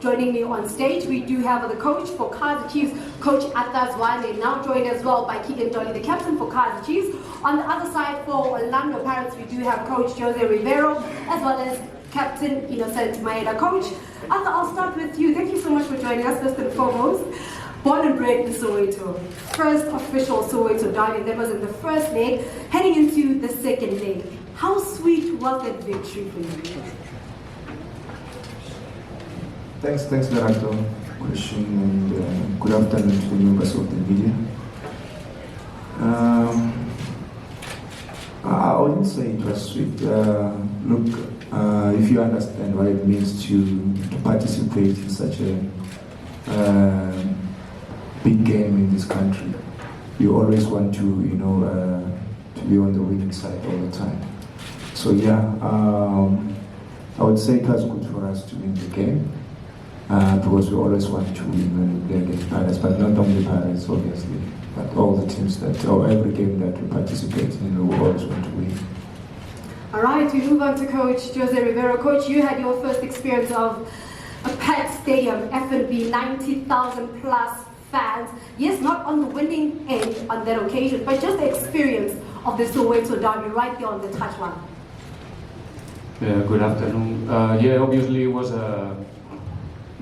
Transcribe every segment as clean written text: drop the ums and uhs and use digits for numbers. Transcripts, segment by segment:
joining me on stage. We do have the coach for Kaizer Chiefs, Coach Zwane, now joined as well by Keagan Dolly, the captain for Kaizer Chiefs. On the other side for Orlando Pirates, we do have Coach Riveiro, as well as Captain Maela. Coach, I'll start with you. Thank you so much for joining us, first and foremost. Born and bred in Soweto, first official Soweto derby, that was in the first leg, heading into the second leg. How sweet was that victory for you? Thanks Lerato, question, and good afternoon to the members of the media. I wouldn't say it was sweet. Look, if you understand what it means to participate in such a big game in this country, you always want to, to be on the winning side all the time. So yeah, I would say it was good for us to win the game. Because we always want to win when we play against Pirates, but not only Pirates, obviously, but all the teams or every game that we participate in, we always want to win. All right, we move on to Coach Riveiro. Coach, you had your first experience of a packed stadium, F&B, 90,000 plus fans. Yes, not on the winning end on that occasion, but just the experience of the Soweto derby right there on the touchline. Yeah, good afternoon. Yeah, obviously it was a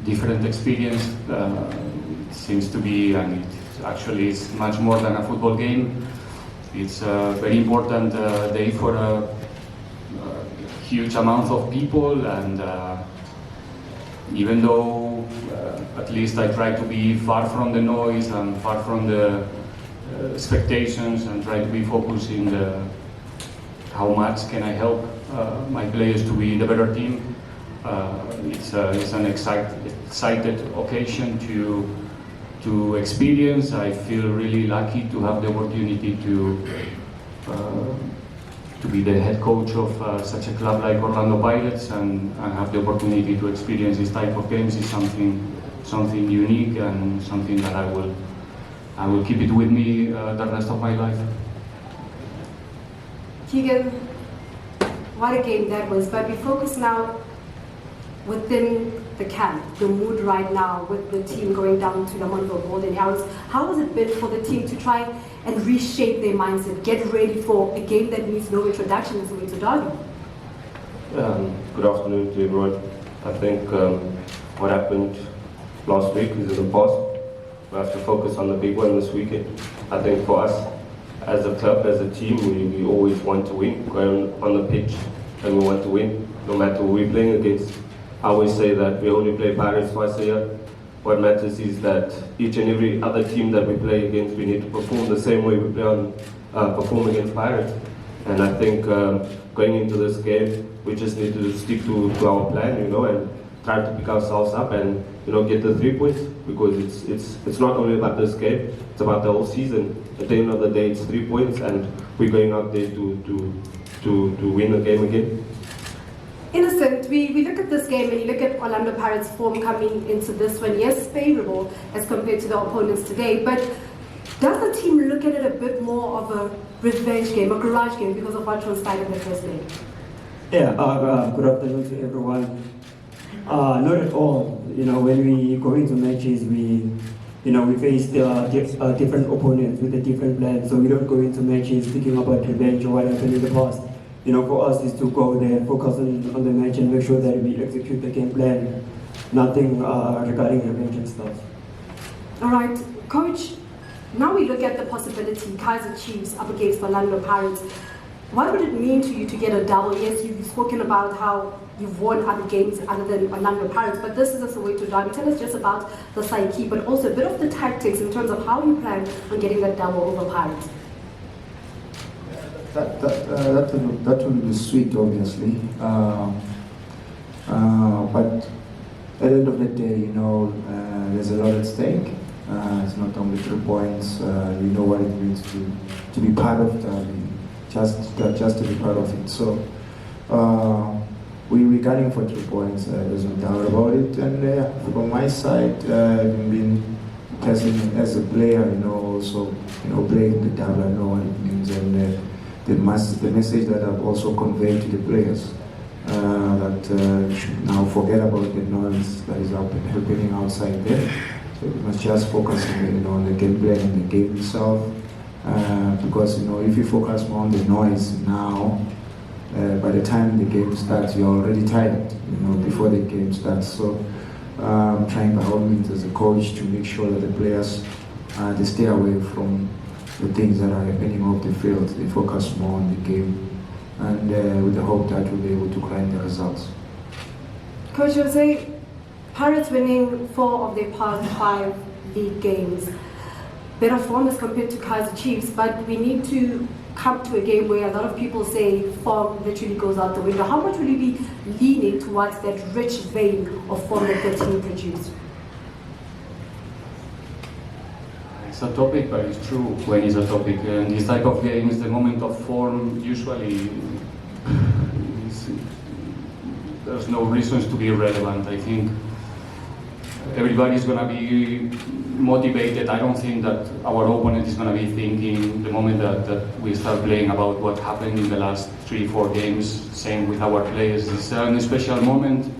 different experience. It seems to be, and it actually is much more than a football game. It's a very important day for a huge amount of people, and even though at least I try to be far from the noise and far from the expectations and try to be focused in how much can I help my players to be the better team. It's an excited occasion to experience. I feel really lucky to have the opportunity to be the head coach of such a club like Orlando Pirates, and have the opportunity to experience this type of games is something unique and something that I will keep it with me the rest of my life. Keagan, what a game that was, but we focus now within the camp, the mood right now with the team going down to the Montville Golden Arrows. How has it been for the team to try and reshape their mindset, get ready for a game that needs no introduction in Soweto derby? Good afternoon to everyone. I think what happened last week is in the past. We have to focus on the big one this weekend. I think for us, as a club, as a team, we always want to win. Go on the pitch and we want to win, no matter who we're playing against. I always say that we only play Pirates twice a year. What matters is that each and every other team that we play against, we need to perform the same way we perform against Pirates. And I think going into this game, we just need to stick to our plan, and try to pick ourselves up and get the 3 points, because it's not only about this game, it's about the whole season. At the end of the day, it's 3 points, and we're going out there to win the game again. Innocent, we look at this game and you look at Orlando Pirates' form coming into this one. Yes, favorable as compared to the opponents today, but does the team look at it a bit more of a revenge game, a garage game, because of what transpired in the first leg? Yeah, good afternoon to everyone. Not at all. When we go into matches, we face different opponents with a different plan, so we don't go into matches thinking about revenge or what happened in the past. For us is to go there, focus on the match and make sure that we execute the game plan. Nothing regarding revenge and stuff. All right, Coach, now we look at the possibility, Kaizer Chiefs up against Orlando Pirates. What would it mean to you to get a double? Yes, you've spoken about how you've won other games other than Orlando Pirates, but this is a Soweto derby. Tell us just about the psyche, but also a bit of the tactics in terms of how you plan on getting that double over Pirates. That will be sweet, obviously. But at the end of the day, there's a lot at stake. It's not only 3 points. You know what it means to be part of that, just to be part of it. So we're gunning for 3 points. There's no doubt about it. And from my side, I've been passing as a player, also playing the double. I know what it means, and the message that I've also conveyed to the players. that should now forget about the noise that is happening outside there. So we must just focus on the game plan and the game itself. Because if you focus more on the noise now, by the time the game starts, you're already tired. Before the game starts. So I'm trying by all means as a coach to make sure that the players they stay away from the things that are happening off the field. They focus more on the game, and with the hope that we'll be able to grind the results. Coach Jose, Pirates winning 4 of their past 5 league games. Better form as compared to Kaizer Chiefs, but we need to come to a game where a lot of people say form literally goes out the window. How much will you be leaning towards that rich vein of form that the team produced? It's a topic, but it's true when it's a topic. And this type of games, the moment of form usually there's no reasons to be relevant. I think everybody's going to be motivated. I don't think that our opponent is going to be thinking the moment that we start playing about what happened in the last 3-4 games. Same with our players. It's a special moment.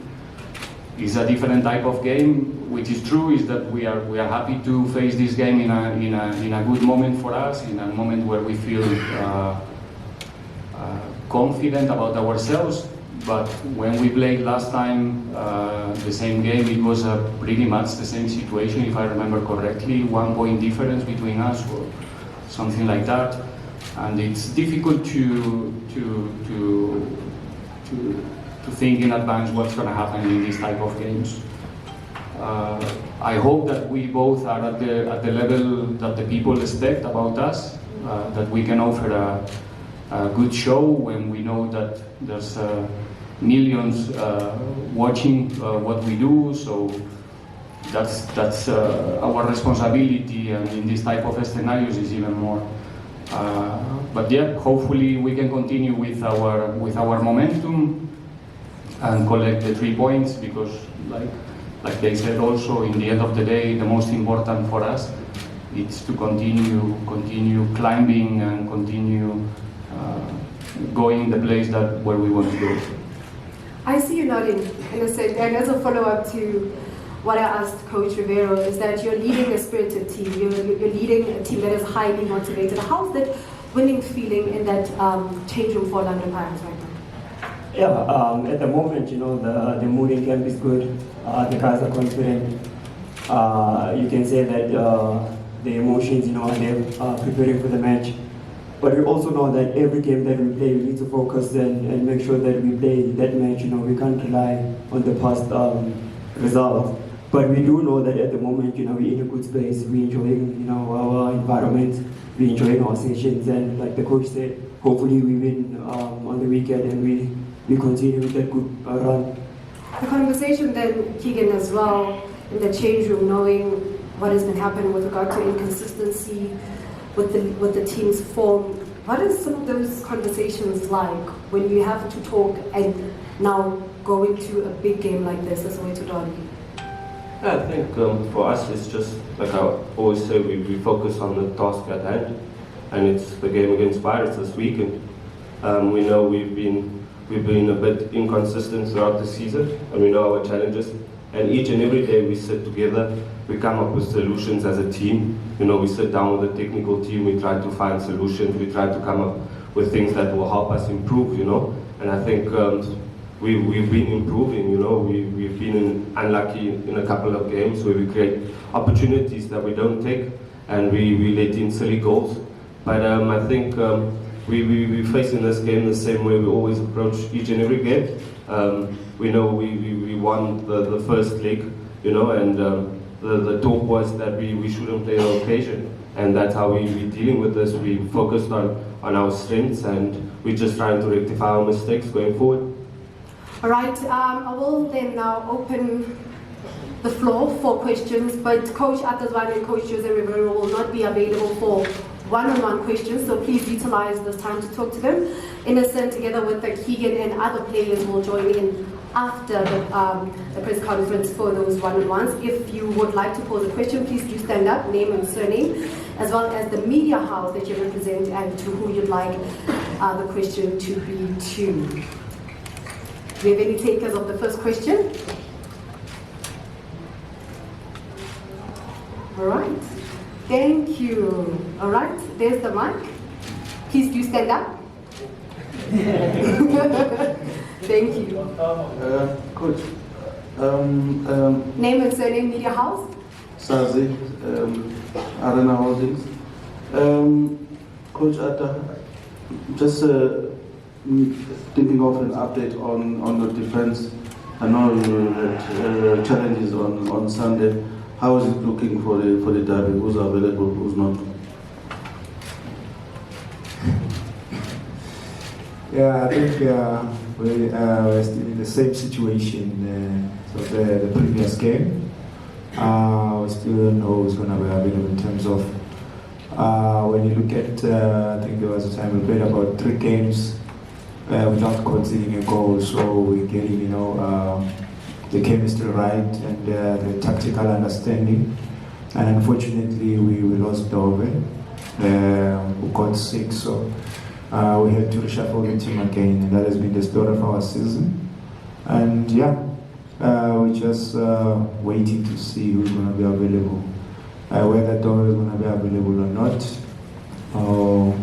It's a different type of game. Which is true is that we are happy to face this game in a good moment for us, in a moment where we feel confident about ourselves. But when we played last time the same game, it was pretty much the same situation, if I remember correctly. 1 point difference between us, or something like that. And it's difficult to think in advance what's going to happen in these type of games. I hope that we both are at the level that the people expect about us, that we can offer a good show when we know that there's millions watching what we do. So that's our responsibility, and in this type of scenarios is even more. But yeah, hopefully we can continue with our momentum and collect the 3 points, because like they said also, in the end of the day, the most important for us is to continue climbing and continue going the place where we want to go. I see you nodding, innocent, and as a follow-up to what I asked Coach Riveiro, is that you're leading a spirited team, you're leading a team that is highly motivated. How's that winning feeling in that change room for London Pirates right now? Yeah, at the moment, the mood in camp is good. The guys are confident. You can say that the emotions, they're preparing for the match. But we also know that every game that we play, we need to focus and make sure that we play that match. We can't rely on the past results. But we do know that at the moment, we're in a good space. We're enjoying, our environment. We're enjoying our sessions. And like the coach said, hopefully we win on the weekend and we continue with that good run. The conversation then, Keagan, as well, in the change room, knowing what has been happening with regard to inconsistency with the team's form. What are some of those conversations like when you have to talk and now go into a big game like this as Soweto Dolly? Yeah, I think for us it's just, like I always say, we focus on the task at hand, and it's the game against Pirates this weekend. We know we've been a bit inconsistent throughout the season, and we know our challenges. And each and every day we sit together, we come up with solutions as a team. We sit down with the technical team, we try to find solutions, we try to come up with things that will help us improve, And I think we've been improving, we've been unlucky in a couple of games where we create opportunities that we don't take, and we let in silly goals. But I think we're facing this game the same way we always approach each and every game. We know we won the first leg, and the talk was that we shouldn't play on occasion, and that's how we're dealing with this. We focused on our strengths, and we're just trying to rectify our mistakes going forward. All right, I will then now open the floor for questions, but Coach Zwane and Coach Jose Riveiro will not be available for one-on-one questions, so please utilize this time to talk to them. Innocent, together with the Keagan and other players, will join in after the press conference for those one-on-ones. If you would like to pose a question, please do stand up, name and surname, as well as the media house that you represent and to who you'd like the question to be to. Do we have any takers of the first question? All right. Thank you. All right. There's the mic. Please do stand up. Thank you. Coach, Name and surname, media house. Sazi, Arena Holdings. Coach Atta, just thinking of an update on the defense. I know you had challenges on Sunday. How is it looking for the derby? Who's available, who's not? Yeah, I think we're still in the same situation as the previous game. We still don't know who's going to be available in terms of when you look at, I think there was a time we played about 3 games without conceding a goal, so we're getting, the chemistry right and the tactical understanding. And unfortunately, we lost Dove. We got 6, so we had to reshuffle the team again, and that has been the story of our season. And yeah, we're just waiting to see who's going to be available, whether Dove is going to be available or not, or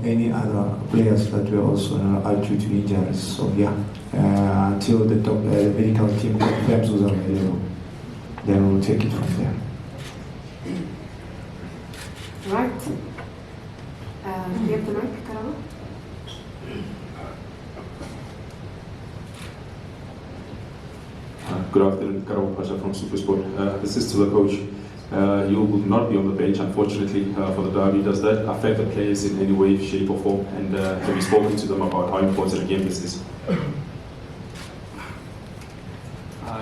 any other players that were also out due to injuries. So yeah, until the medical team confirms who's available, then we'll take it from there. Right. You have the mic, Karama? Good afternoon, Karama Pasha from SuperSport. This is to the coach. You will not be on the bench, unfortunately, for the derby. Does that affect the players in any way, shape or form? And have you spoken to them about how important a game this is?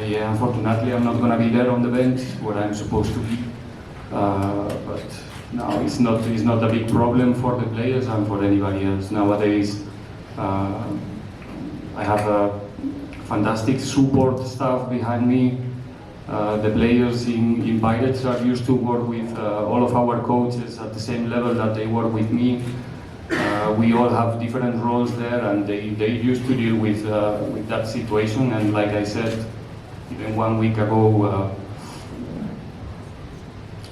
Yeah, unfortunately, I'm not going to be there on the bench where I'm supposed to be. But no, it's not a big problem for the players and for anybody else. Nowadays, I have a fantastic support staff behind me. The players in Pirates are used to work with all of our coaches at the same level that they work with me. We all have different roles there, and they used to deal with that situation. And like I said, even 1 week ago,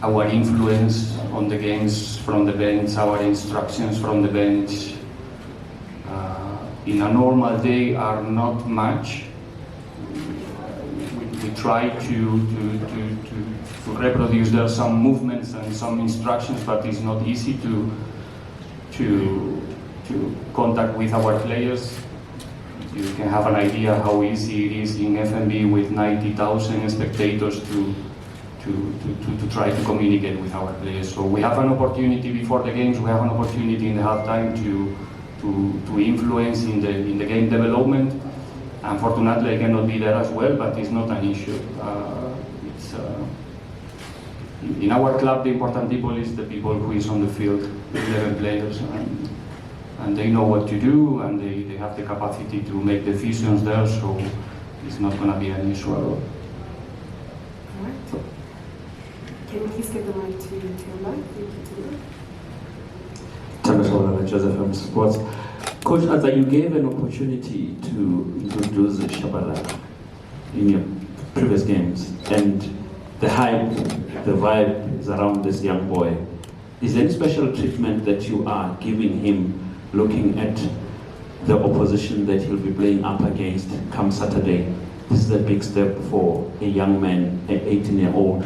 our influence on the games from the bench, our instructions from the bench, in a normal day are not much. We try to reproduce there some movements and some instructions, but it's not easy to contact with our players. You can have an idea how easy it is in FNB with 90,000 spectators to try to communicate with our players. So we have an opportunity before the games, we have an opportunity in the halftime to influence in the game development. Unfortunately, I cannot be there as well, but it's not an issue. In our club, the important people is the people who is on the field, the 11 players, and they know what to do, and they have the capacity to make decisions there, so it's not going to be an issue at all. Alright. Can you please give the mic to Timber? Thank you, Timber. Joseph from Sports. Coach Atta, you gave an opportunity to introduce Shabalala in your previous games, and the hype, the vibe is around this young boy. Is there any special treatment that you are giving him, looking at the opposition that he'll be playing up against come Saturday? This is a big step for a young man, an 18-year-old,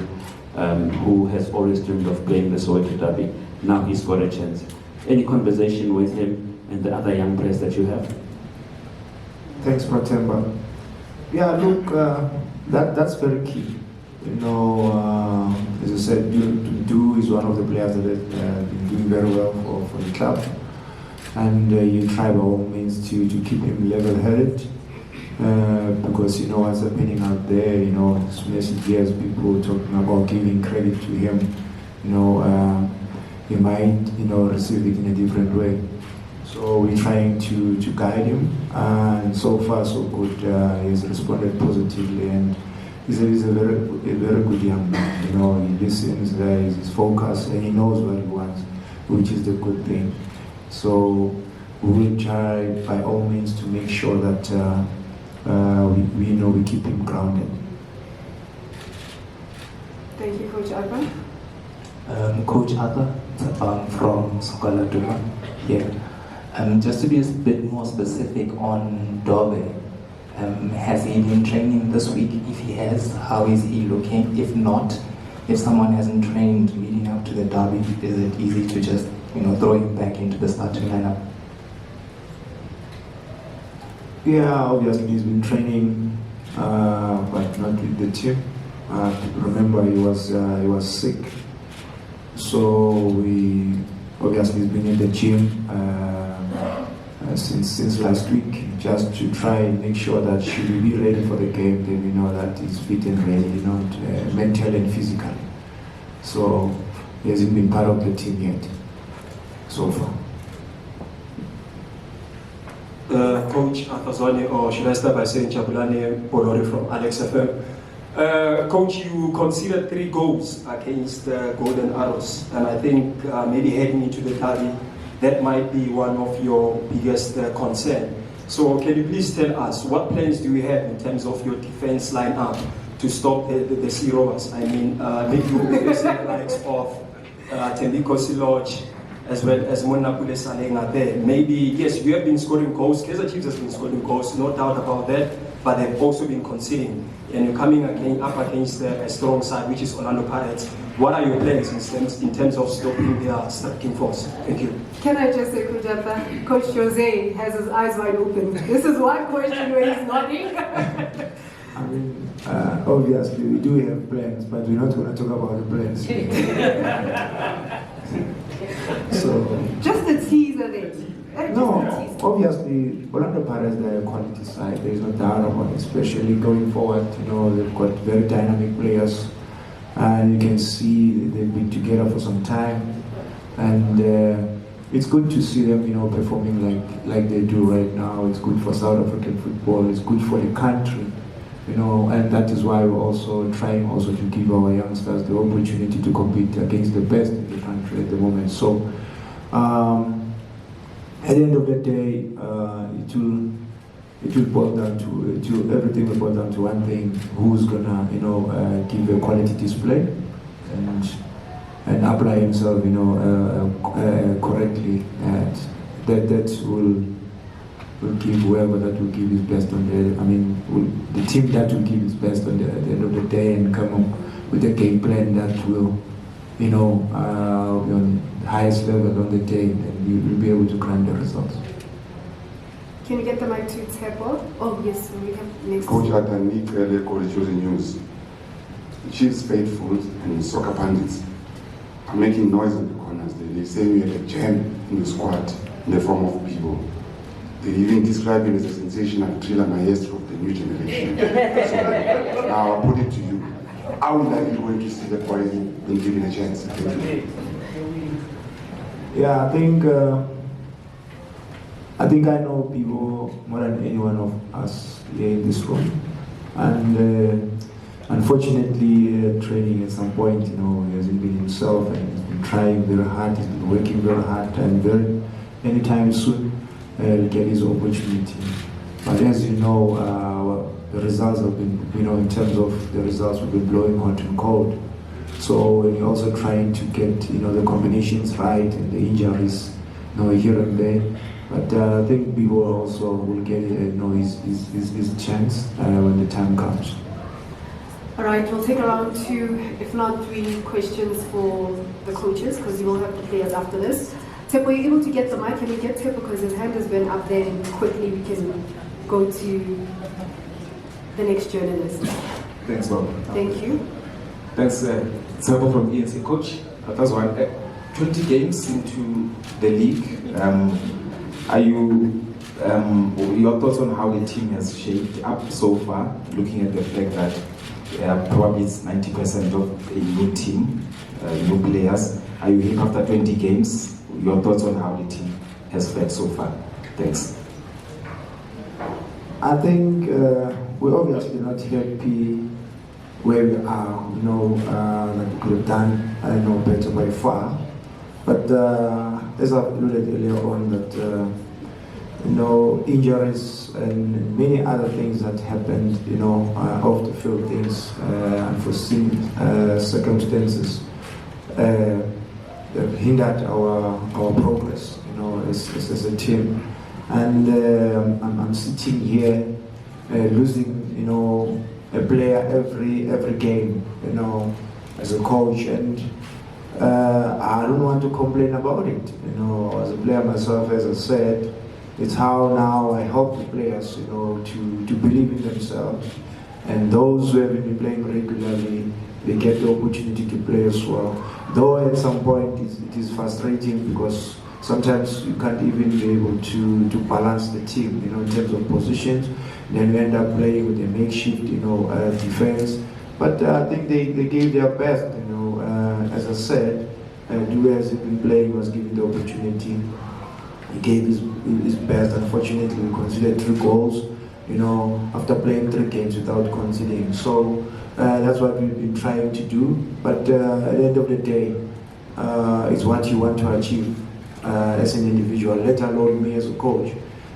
who has always dreamed of playing the Soweto derby. Now he's got a chance. Any conversation with him and the other young players that you have? Thanks, Pratemba. Yeah, look, that's very key. As I said, Du is one of the players that have been doing very well for the club. And you try by all means to keep him level-headed. Because what's happening out there, as soon as he hears people talking about giving credit to him, he might, receive it in a different way. So we're trying to guide him, and so far so good. He's responded positively, and he's a very good young man. He listens, he's focused, and he knows what he wants, which is the good thing. So we will try by all means to make sure that we keep him grounded. Thank you, Coach Alba. Coach Arthur from Soweto here. Just to be a bit more specific on Dove, has he been training this week? If he has, how is he looking? If not, if someone hasn't trained leading up to the derby, is it easy to just throw him back into the starting lineup? Yeah, obviously he's been training, but not with the team. Remember, he was sick, so we obviously he's been in the gym since last week, just to try and make sure that should we be ready for the game, then we know that he's fit and ready, mentally and physically. So he hasn't been part of the team yet, so far. Coach Arthur Zwane, or should I start by saying Jabulani Bolori from Alex FM? Coach, you conceded 3 goals against Golden Arrows, and I think maybe heading into the derby, that might be one of your biggest concern. So can you please tell us, what plans do you have in terms of your defense lineup to stop the Sea Rovers? I mean, maybe you will see the likes of Tembiko Siloj, as well as Monapule Salenga there. Maybe, yes, you have been scoring goals. Kaizer Chiefs has been scoring goals, no doubt about that, but they've also been conceding. And you're coming up against a strong side, which is Orlando Pirates. What are your plans in terms of stopping their striking force? Thank you. Can I just say, Coach Jose has his eyes wide open. This is one question where he's nodding. I mean, obviously we do have plans, but we're not going to talk about the plans. So just a teaser there. no, obviously Orlando Pirates, they're a quality side. There is no doubt about it, especially going forward. They've got very dynamic players, and you can see they've been together for some time, and it's good to see them, performing like they do right now. It's good for South African football. It's good for the country. And that is why we're also trying to give our youngsters the opportunity to compete against the best in the country at the moment. So, at the end of the day, it will boil down to everything will boil down to one thing: who's gonna, give a quality display and apply himself, correctly, and that will give whoever that will give his best on the team that will give his best at the end of the day and come up with a game plan that will, be on the highest level on the day, and you will be able to grind the results. Can you get the mic to Tebo? Oh yes, we have next. Coach Atani clearly called choosing news. Chiefs faithful and soccer pundits are making noise in the corners. They say we have a gem in the squad in the form of people. They even describe him as a sensational thriller maestro of the new generation. So now I'll put it to you. How are you going to see the boy when given a chance? Yeah, I think I know people more than any one of us here in this room, and unfortunately, training at some point, he hasn't been himself, and he's been trying very hard. He's been working very hard, and anytime soon he'll get his opportunity. But as you know, the results have been, in terms of the results, we've been blowing hot and cold. So when you're also trying to get, the combinations right and the injuries, here and there. But I think people also will get, his chance when the time comes. All right, we'll take around 2, if not 3 questions for the coaches, because you will have the players after this. Tip, were you able to get the mic? Can we get Tip, because his hand has been up there, and quickly we can go to the next journalist. Thanks, Bob. Thank you. Thanks, Tebo from ENC. Coach, that's one. 20 games into the league. Are you, your thoughts on how the team has shaped up so far, looking at the fact that probably it's 90% of a new team, new players. Are you here after 20 games? Your thoughts on how the team has fared so far? Thanks. I think we're obviously not happy where we are. That we could have done better by far. But as I've alluded earlier on, that injuries and many other things that happened, off the field things, unforeseen circumstances that hindered our progress, as a team. And I'm sitting here losing, a player every game, as a coach, and I don't want to complain about it. As a player myself, as I said, it's how now I help the players, to believe in themselves. And those who have been playing regularly, they get the opportunity to play as well. Though at some point it is frustrating because sometimes you can't even be able to balance the team, in terms of positions. Then we end up playing with a makeshift, defense. But I think they gave their best, as I said, Due has been playing, was given the opportunity. He gave his best. Unfortunately, we conceded 3 goals, after playing 3 games without conceding. So that's what we've been trying to do. But at the end of the day, it's what you want to achieve as an individual, let alone me as a coach.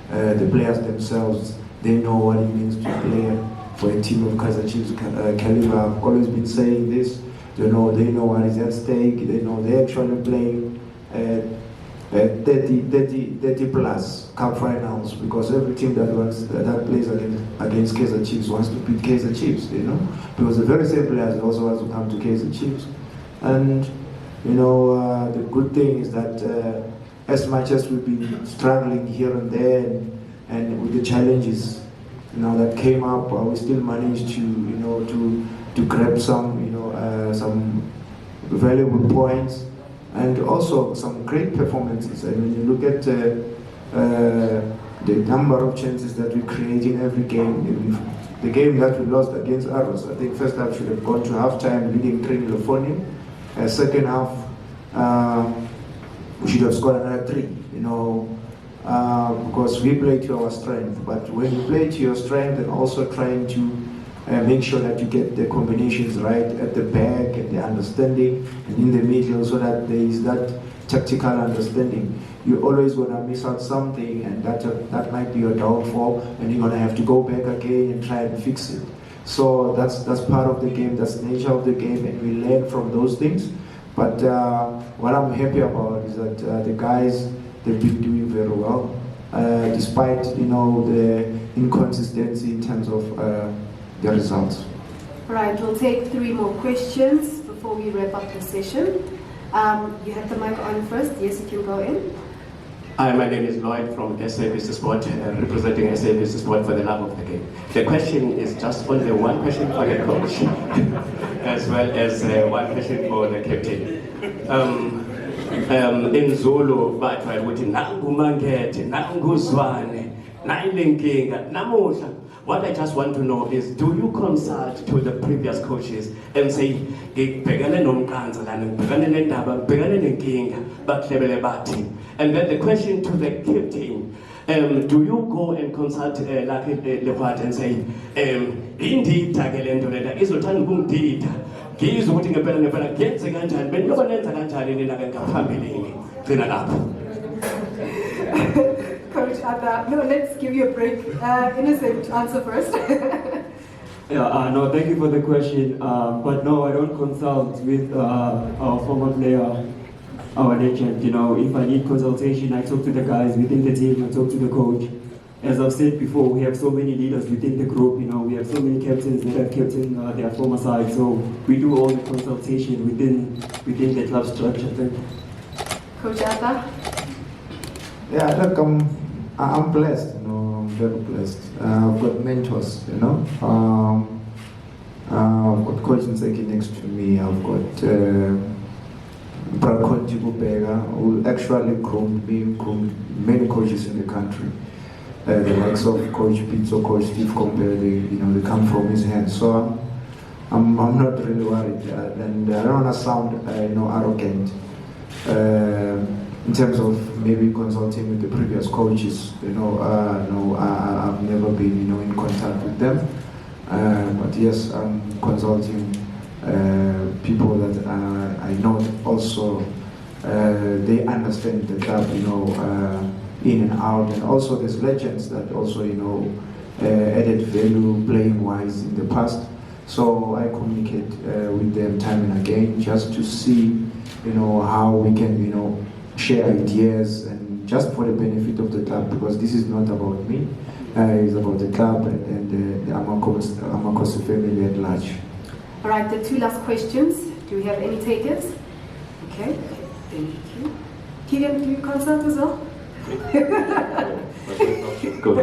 The players themselves, they know what it means to play for a team of Kaizer Chiefs caliber. I've always been saying this. They know what is at stake. They know they're actually playing 30 plus cup finals, because every team that plays against Kaizer Chiefs wants to beat Kaizer Chiefs, because the very same players also want to come to Kaizer Chiefs. And the good thing is that as much as we've been struggling here and there and with the challenges that came up, we still managed to grab some valuable points and also some great performances. And when you look at the number of chances that we create in every game, the game that we lost against Arrows, I think first half should have gone to half-time leading 3-0 for him. Second half, we should have scored another 3, because we play to our strength. But when you play to your strength and also trying to make sure that you get the combinations right at the back and the understanding and in the middle, so that there is that tactical understanding, you're always going to miss out something, and that might be your downfall, and you're going to have to go back again and try and fix it. So that's part of the game, that's the nature of the game, and we learn from those things. But what I'm happy about is that the guys, they've been doing very well, despite the inconsistency in terms of the results. Right, we'll take 3 more questions before we wrap up the session. You have the mic on first. Yes, you can go in. Hi, my name is Lloyd from SuperSport, representing SuperSport for the love of the game. The question is just only one question for the coach, as well as one question for the captain. In Zulu, batwa ukuthi nangu mangete, nangu Zwane, nayilenkinga, namuhla. What I just want to know is, do you consult to the previous coaches and say, ngibhekane nomqansa lana, ngibhekane nendaba, ngibhekane nenkinga, baklebele bathi? And then the question to the captain, do you go and consult like Lerato and say, indida ke lento lena izothanda ukungidida, ngizwe ukuthi ngempela kuyenze kanjani, benoba nenza kanjani nina ke ngaphambilini? Gcina lapho. Coach Adda, no, let's give you a break. Innocent, answer first. No, thank you for the question. But no, I don't consult with our former player, our legend. If I need consultation, I talk to the guys within the team, I talk to the coach. As I've said before, we have so many leaders within the group. We have so many captains that have captained their former side. So we do all the consultation within the club structure. Coach Adda? Yeah, look, I'm blessed, I'm very blessed. I've got mentors, I've got Coach Nseki next to me. I've got Brakonji Bubega, who actually groomed many coaches in the country. The likes of Coach Pizzo, Coach Steve Compare, they come from his hands. So I'm not really worried, and I don't want to sound, arrogant. In terms of maybe consulting with the previous coaches, no, I've never been, in contact with them. But yes, I'm consulting people that I know also they understand the club, in and out, and also there's legends that also added value playing wise in the past. So I communicate with them time and again just to see how we can share ideas, and just for the benefit of the club, because this is not about me, it's about the club and the Amakosi family at large. All right, the two last questions. Do we have any takers? Okay, thank you. Keagan, do you consult as well? Good.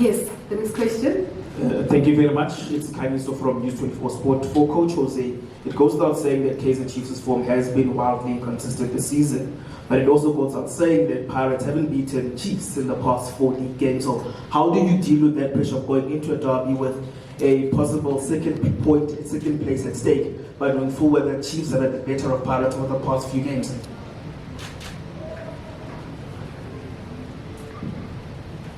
Yes, the next question. Thank you very much. It's kindness from News 24 Sport. For Coach Jose, it goes without saying that Kaizer Chiefs' form has been wildly inconsistent this season, but it also goes without saying that Pirates haven't beaten Chiefs in the past 4 league games. So how do you deal with that pressure of going into a derby with a possible second place at stake, but knowing full well that Chiefs have had the better of Pirates over the past few games?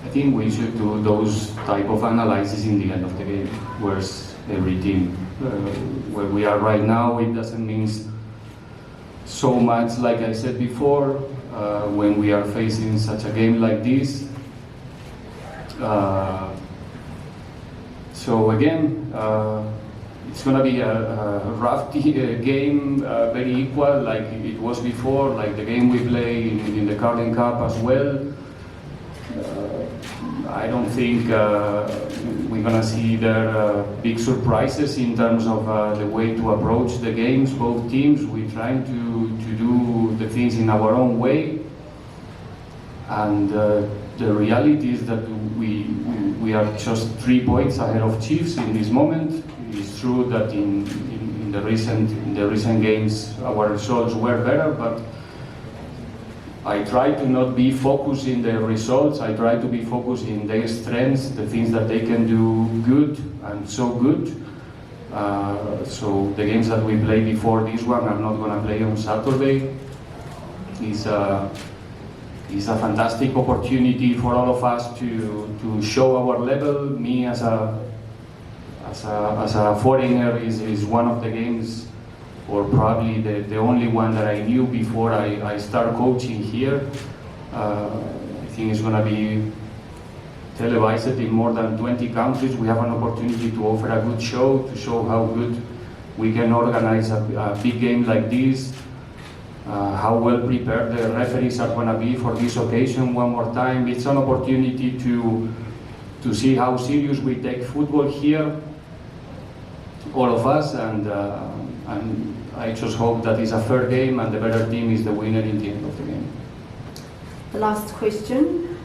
I think we should do those type of analysis in the end of the game. Where's every team? Where we are right now, it doesn't mean so much, like I said before, when we are facing such a game like this. So again, it's going to be a rough game, very equal like it was before, like the game we play in the Carling Cup as well. I don't think we're going to see there big surprises in terms of the way to approach the games. Both teams, we're trying to do the things in our own way. And the reality is that we are just 3 points ahead of Chiefs in this moment. It's true that in the recent games our results were better, but I try to not be focused in the results. I try to be focused in their strengths, the things that they can do good and so good. So the games that we played before this one are not going to play on Saturday. It's a fantastic opportunity for all of us to show our level. Me as a foreigner is one of the games, or probably the only one that I knew before I start coaching here. I think it's going to be televised in more than 20 countries. We have an opportunity to offer a good show, to show how good we can organize a big game like this, how well prepared the referees are going to be for this occasion. One more time, it's an opportunity to see how serious we take football here, all of us, and I just hope that it's a fair game and the better team is the winner in the end of the game. The last question.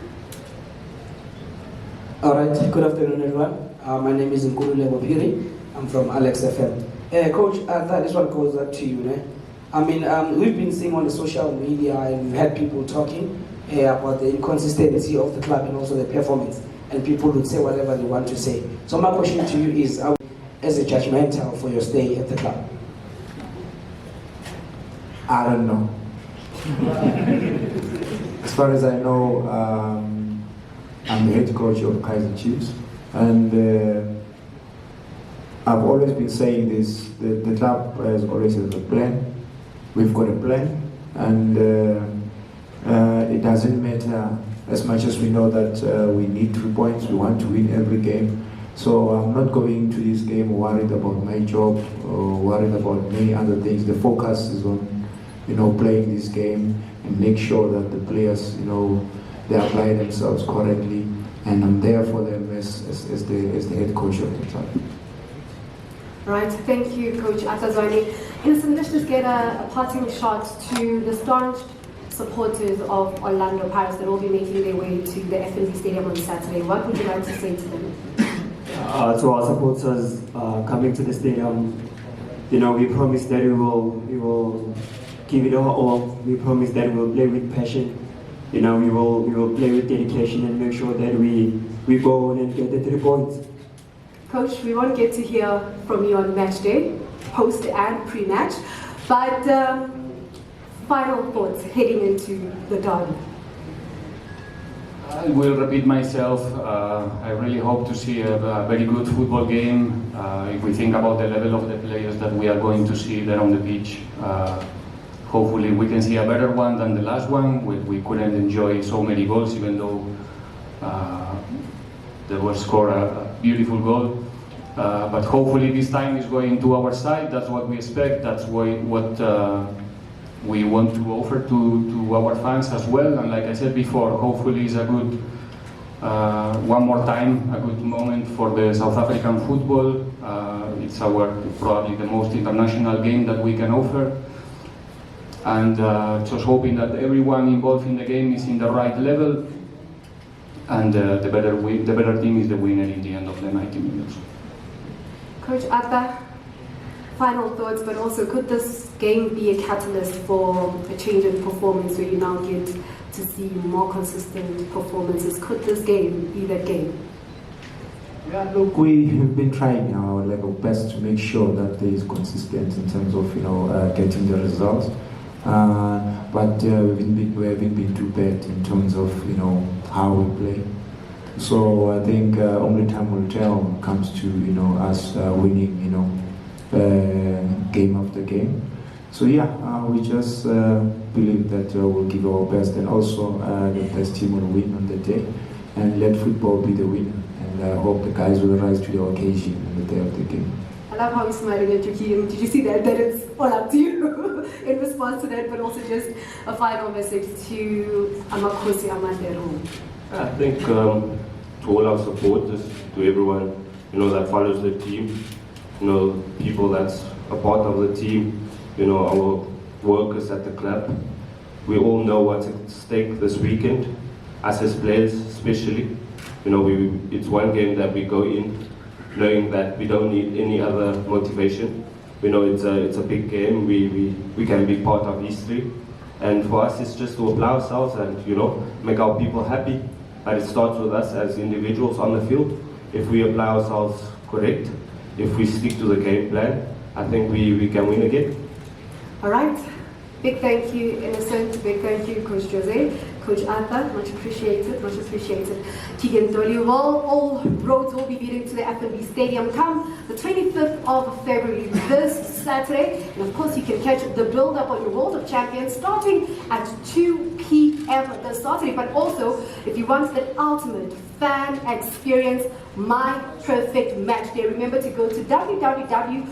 All right, good afternoon everyone. My name is Nkululeko Phiri. I'm from Alex FM. Coach, this one goes up to you. I mean, we've been seeing on the social media and we've had people talking about the inconsistency of the club and also the performance, and people would say whatever they want to say. So my question to you is, as a judgmental for your stay at the club? I don't know. As far as I know, I'm the head coach of Kaizer Chiefs, and I've always been saying this, the club has always had a plan. We've got a plan, and it doesn't matter, as much as we know that we need 3 points, we want to win every game. So I'm not going to this game worried about my job or worried about many other things. The focus is on playing this game and make sure that the players they apply themselves correctly, and I'm there for them as the head coach of the club. Right, thank you, Coach Zwane. Innocent, let's just get a parting shot to the staunch supporters of Orlando Pirates that will be making their way to the FNB Stadium on Saturday. What would you like to say to them? To our supporters coming to the stadium, we promise that we will give it our all. We promise that we will play with passion. We will play with dedication and make sure that we go on and get the 3 points. Coach, we won't get to hear from you on match day, post and pre-match, but final thoughts heading into the derby. I will repeat myself. I really hope to see a very good football game. If we think about the level of the players that we are going to see there on the pitch, hopefully we can see a better one than the last one. We couldn't enjoy so many goals, even though there was scored a beautiful goal. But hopefully this time is going to our side. That's what we expect. That's what we want to offer to our fans as well. And like I said before, hopefully it's a good, one more time, a good moment for the South African football. It's probably the most international game that we can offer. And just hoping that everyone involved in the game is in the right level, and the better team is the winner in the end of the 90 minutes. Coach Atta, final thoughts, but also could this game be a catalyst for a change in performance where you now get to see more consistent performances? Could this game be that game? Yeah, look, we've been trying our level best to make sure that there is consistency in terms of getting the results. But we haven't been too bad in terms of how we play. So I think only time will tell when it comes to us winning game after game. So yeah, we just believe that we'll give our best, and also the best team will win on the day, and let football be the winner. And I hope the guys will rise to the occasion on the day of the game. I love how you're smiling at your team. Did you see that it's all up to you in response to that, but also just a final message to Amakosi Amandero? I think to all our supporters, to everyone that follows the team, people that's a part of the team, our workers at the club, we all know what's at stake this weekend. Us as players, especially, it's one game that we go in knowing that we don't need any other motivation. We know it's a big game. We can be part of history, and for us it's just to apply ourselves and make our people happy. But it starts with us as individuals on the field. If we apply ourselves correct, if we stick to the game plan, I think we can win again. All right. Big thank you, Innocent. Big thank you, Coach Jose. Coach Arthur, much appreciated, much appreciated. Keagan Dolly. Well, all roads will be leading to the FNB Stadium come the 25th of February, this Saturday. And of course, you can catch the build-up on your World of Champions starting at 2 p.m. this Saturday. But also, if you want the ultimate fan experience, my perfect match day, remember to go to www.dstv.com.